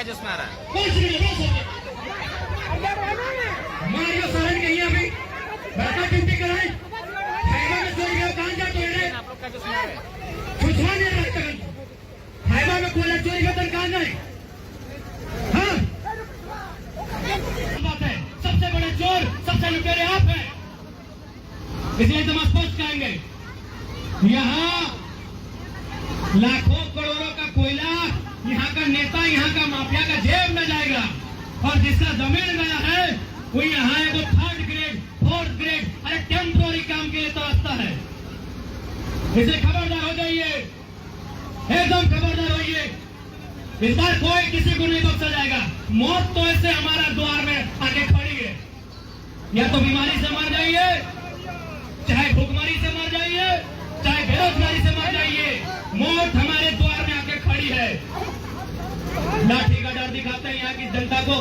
जिसमें आ रहा है में कोयला चोरी का दरकार नहीं। हाँ? बात है, सबसे बड़े चोर सबसे लुटेरे आप हैं, इसलिए तो हम स्पष्ट कहेंगे यहाँ लाखों करोड़ों का कोयला यहाँ का नेता यहाँ का माफिया का जेब में जाएगा, और जिसका जमीन गया है वो यहाँ एगो 3rd ग्रेड 4th ग्रेड अरे टेम्पोररी काम के लिए तरसता है। इसे खबरदार हो जाइए, एकदम खबरदार होइए। इस बार कोई किसी को नहीं बख्शा जाएगा। मौत तो ऐसे हमारा द्वार में आके खड़ी है, या तो बीमारी से मर जाइए, चाहे भूखमरी से मर जाइए, चाहे बेरोजगारी से मर जाइए, मौत हमारे द्वार में आके खड़ी है। लाठी का डर दिखाते हैं यहाँ की जनता को,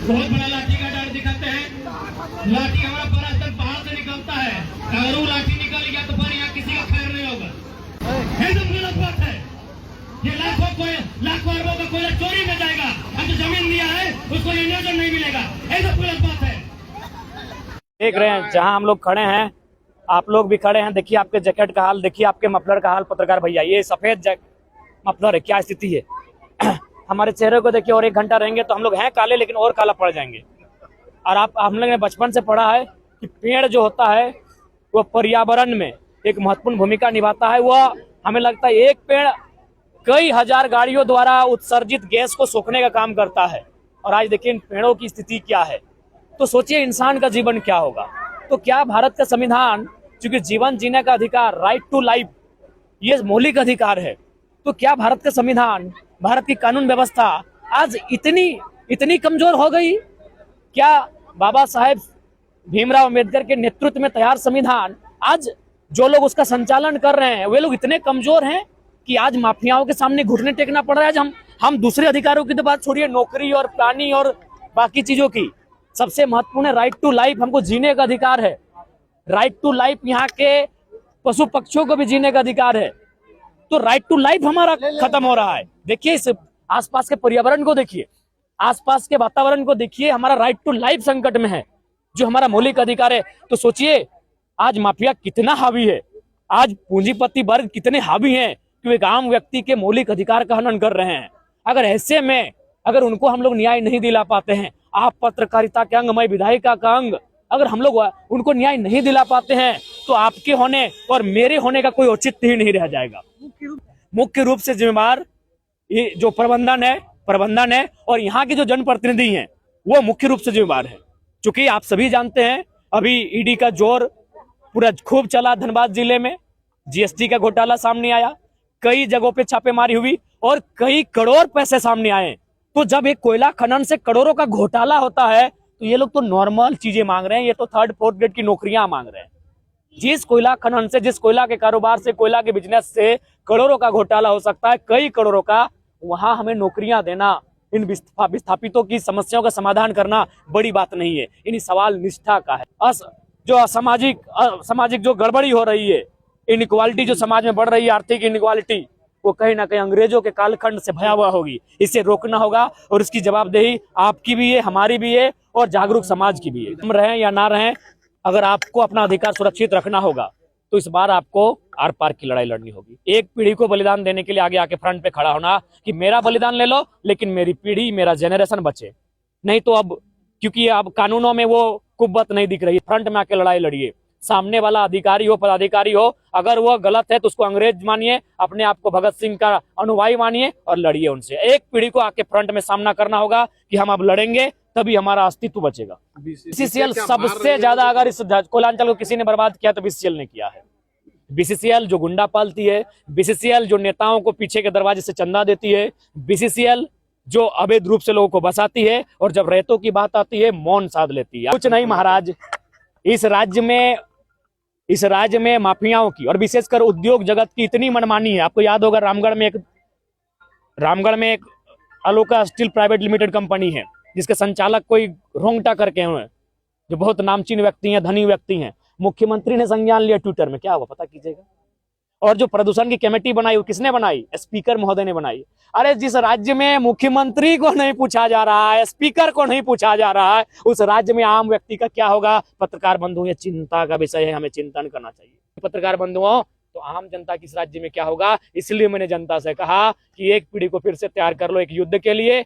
बहुत बड़ा लाठी का डर दिखाते हैं। लाठी हमारा परास्तन पहाड़ से निकलता है, अगर वो लाठी निकल गया तो फिर यहाँ किसी का खैर नहीं होगा। एकदम गलत बात है। ये लाखों अरबों का कोयला चोरी में जाएगा, हम जो जमीन दिया है उसको ये नजर नहीं मिलेगा, एकदम गलत बात है। देख रहे हैं जहां हम लोग खड़े हैं, आप लोग भी खड़े हैं, देखिए आपके जैकेट का हाल, देखिए आपके मफलर का हाल। पत्रकार भैया, ये सफेद मफलर है, क्या स्थिति है हमारे चेहरे को देखिए, और 1 घंटा रहेंगे तो हम लोग हैं काले लेकिन और काला पड़ जाएंगे। और हम लोग ने बचपन से पढ़ा है कि पेड़ जो होता है वो पर्यावरण में एक महत्वपूर्ण भूमिका निभाता है। वह हमें लगता है एक पेड़ कई हजार गाड़ियों द्वारा उत्सर्जित गैस को सोखने का काम करता है। और आज देखिए इन पेड़ों की स्थिति क्या है, तो सोचिए इंसान का जीवन क्या होगा। तो क्या भारत का संविधान, चूंकि जीवन जीने का अधिकार, राइट टू लाइफ, ये मौलिक अधिकार है, तो क्या भारत का संविधान, भारत की कानून व्यवस्था आज इतनी कमजोर हो गई? क्या बाबा साहेब भीमराव अंबेडकर के नेतृत्व में तैयार संविधान, आज जो लोग उसका संचालन कर रहे हैं वे लोग इतने कमजोर हैं कि आज माफियाओं के सामने घुटने टेकना पड़ रहा है? आज हम दूसरे अधिकारों की तो बात छोड़िए, नौकरी और पानी और बाकी चीजों की, सबसे महत्वपूर्ण है राइट टू लाइफ, हमको जीने का अधिकार है। राइट टू लाइफ, यहाँ के पशु पक्षियों को भी जीने का अधिकार है। तो राइट टू लाइफ हमारा खत्म हो रहा है। देखिए इस आसपास के पर्यावरण को देखिए, आसपास के वातावरण को देखिए, हमारा राइट टू लाइफ संकट में है, जो हमारा मौलिक अधिकार है। तो सोचिए आज माफिया कितना हावी है, आज पूंजीपति वर्ग कितने हावी हैं कि एक आम व्यक्ति के मौलिक अधिकार का हनन कर रहे हैं। अगर ऐसे में अगर उनको हम लोग न्याय नहीं दिला पाते हैं, आप पत्रकारिता के अंग, मैं विधायिका का अंग, अगर हम लोग उनको न्याय नहीं दिला पाते हैं तो आपके होने और मेरे होने का कोई औचित्य ही नहीं रह जाएगा। मुख्य रूप से जिम्मेदार ये जो प्रबंधन है और यहाँ के जो जनप्रतिनिधि हैं वो मुख्य रूप से जिम्मेदार है। चूंकि आप सभी जानते हैं अभी ईडी का जोर पूरा खूब चला, धनबाद जिले में जीएसटी का घोटाला सामने आया, कई जगहों पे छापेमारी हुई और कई करोड़ पैसे सामने आए। तो जब एक कोयला खनन से करोड़ों का घोटाला होता है तो ये लोग तो नॉर्मल चीजें मांग रहे हैं, ये तो 3rd 4th ग्रेड की नौकरियां मांग रहे हैं। जिस कोयला खनन से, जिस कोयला के कारोबार से, कोयला के बिजनेस से करोड़ों का घोटाला हो सकता है, कई करोड़ों का, वहां हमें नौकरियां देना, इन विस्थापितों की समस्याओं का समाधान करना बड़ी बात नहीं है। इन सवाल निष्ठा का है। जो असामाजिक जो गड़बड़ी हो रही है, इनइक्वालिटी जो समाज में बढ़ रही है, आर्थिक इनइक्वालिटी, वो कहीं ना कहीं अंग्रेजों के कालखंड से भयावह होगी। इसे रोकना होगा और इसकी जवाबदेही आपकी भी है, हमारी भी है और जागरूक समाज की भी है। हम रहें या ना रहें, अगर आपको अपना अधिकार सुरक्षित रखना होगा तो इस बार आपको आर पार की लड़ाई लड़नी होगी। एक पीढ़ी को बलिदान देने के लिए आगे आके फ्रंट पे खड़ा होना कि मेरा बलिदान ले लो लेकिन मेरी पीढ़ी, मेरा जनरेशन बचे। नहीं तो अब, क्योंकि अब कानूनों में वो कुव्वत नहीं दिख रही, फ्रंट में आके लड़ाई लड़िए। सामने वाला अधिकारी हो, पदाधिकारी हो, अगर वो गलत है तो उसको अंग्रेज मानिए, अपने आप को भगत सिंह का अनुयायी मानिए और लड़िए उनसे। एक पीढ़ी को आके फ्रंट में सामना करना होगा कि हम अब लड़ेंगे तभी हमारा अस्तित्व बचेगा। बीसीसीएल सबसे ज्यादा, अगर इस कोयलांचल को किसी ने बर्बाद किया तो बीसीसीएल ने किया है। बीसीसीएल जो गुंडा पालती है, बीसीसीएल जो नेताओं को पीछे के दरवाजे से चंदा देती है, बीसीसीएल जो अवैध रूप से लोगों को बसाती है और जब रेतों की बात आती है मौन साध लेती है। कुछ नहीं महाराज, इस राज्य में माफियाओं की और विशेषकर उद्योग जगत की इतनी मनमानी है। आपको याद होगा रामगढ़ में एक अलोका स्टील प्राइवेट लिमिटेड कंपनी है जिसके संचालक कोई रोंगटा करके हैं, जो बहुत नामचीन व्यक्ति हैं, धनी व्यक्ति हैं। मुख्यमंत्री ने संज्ञान लिया ट्विटर में, क्या हुआ पता कीजिएगा। और जो प्रदूषण की कमेटी बनाई वो किसने बनाई? स्पीकर महोदय ने बनाई। अरे जिस राज्य में मुख्यमंत्री को नहीं पूछा जा रहा है, स्पीकर को नहीं पूछा जा रहा है, उस राज्य में आम व्यक्ति का क्या होगा? पत्रकार बंधुओं, ये चिंता का विषय है, हमें चिंतन करना चाहिए। पत्रकार बंधुओं, तो आम जनता की इस राज्य में क्या होगा? इसलिए मैंने जनता से कहा कि एक पीढ़ी को फिर से तैयार कर लो एक युद्ध के लिए।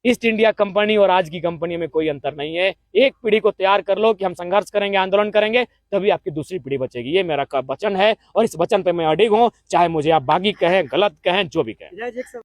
ईस्ट इंडिया कंपनी और आज की कंपनी में कोई अंतर नहीं है। एक पीढ़ी को तैयार कर लो कि हम संघर्ष करेंगे, आंदोलन करेंगे, तभी आपकी दूसरी पीढ़ी बचेगी। ये मेरा वचन है और इस वचन पे मैं अडिग हूं, चाहे मुझे आप बागी कहें, गलत कहें, जो भी कहें।